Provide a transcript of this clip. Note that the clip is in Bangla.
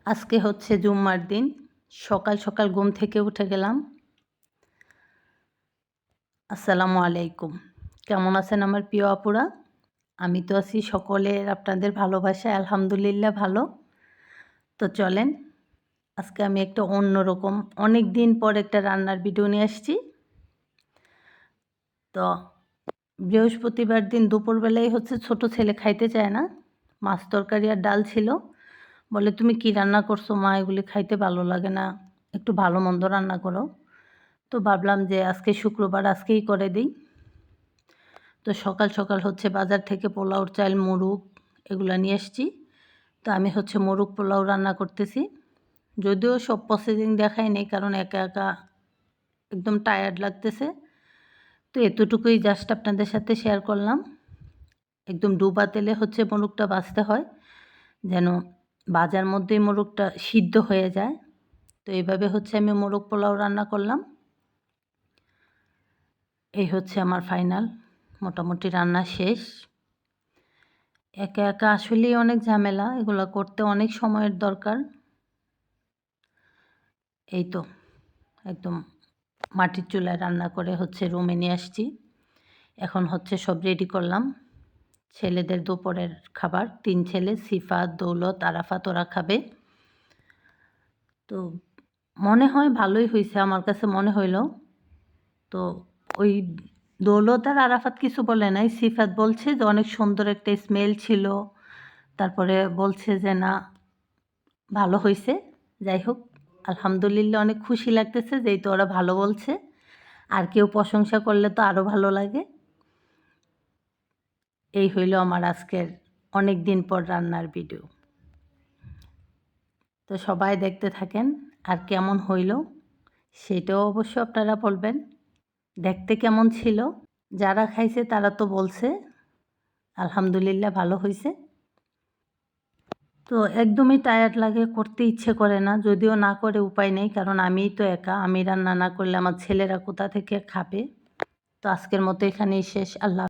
আজকে হচ্ছে জুম্মার দিন। সকাল সকাল ঘুম থেকে উঠে গেলাম। আসসালামু আলাইকুম। কেমন আছেন আমার প্রিয় আপুরা? আমি তো আছি সকলের আপনাদের ভালোবাসায় আলহামদুলিল্লাহ ভালো। তো চলেন আজকে আমি একটা অন্যরকম অনেক দিন পর একটা রান্নার ভিডিও নিয়ে আসছি। তো বৃহস্পতিবার দিন দুপুরবেলায় হচ্ছে ছোট ছেলে খাইতে চায় না, মাছ তরকারি আর ডাল ছিল। বলে তুমি কি রান্না করছো মা, এগুলি খাইতে ভালো লাগে না, একটু ভালো মন্দ রান্না করো। তো ভাবলাম যে আজকে শুক্রবার আজকেই করে দিই। তো সকাল সকাল হচ্ছে বাজার থেকে পোলাওর চাল মোরগ এগুলো নিয়ে এসেছি। তো আমি হচ্ছে মোরগ পোলাও রান্না করতেছি। যদিও সব প্রসেসিং দেখাই নেই, কারণ একা একা একদম টায়ার্ড লাগতেছে। তো এতটুকুই জাস্ট আপনাদের সাথে শেয়ার করলাম। একদম ডুবা তেলে হচ্ছে মোরগটা ভাজতে হয়, যেন ভাজার মধ্যেই মোরগটা সিদ্ধ হয়ে যায়। তো এইভাবে হচ্ছে আমি মোরগ পোলাও রান্না করলাম। এই হচ্ছে আমার ফাইনাল, মোটামুটি রান্না শেষ। একা একা আসলেই অনেক ঝামেলা, এগুলো করতে অনেক সময়ের দরকার। এই তো একদম মাটির চুলায় রান্না করে হচ্ছে রুমে নিয়ে আসছি। এখন হচ্ছে সব রেডি করলাম। ছেলেদের দুপুরের খাবার, 3 ছেলে সিফাত, দৌলত, আরাফাত ওরা খাবে। তো মনে হয় ভালোই হয়েছে, আমার কাছে মনে হইল। তো ওই দৌলত আর আরাফাত কিছু বলে নাই, সিফাত বলছে যে অনেক সুন্দর একটা স্মেল ছিল, তারপরে বলছে যে না ভালো হয়েছে। যাই হোক আলহামদুলিল্লাহ, অনেক খুশি লাগতেছে যেই তো ওরা ভালো বলছে। আর কেউ প্রশংসা করলে তো আরও ভালো লাগে। এই হইল আমার আজকের অনেক দিন পর রান্নার ভিডিও। তো সবাই দেখতে থাকেন, আর কেমন হইল সেটাও অবশ্য আপনারা বলবেন। দেখতে কেমন ছিল, যারা খাইছে তারা তো বলছে আলহামদুলিল্লাহ ভালো হয়েছে। তো একদমই টায়ার্ড লাগে, করতে ইচ্ছে করে না, যদিও না করে উপায় নেই, কারণ আমিই তো একা। আমি রান্না না করলে আমার ছেলেরা কোথা থেকে খাবে। তো আজকের মতো এখানেই শেষ। আল্লাহ।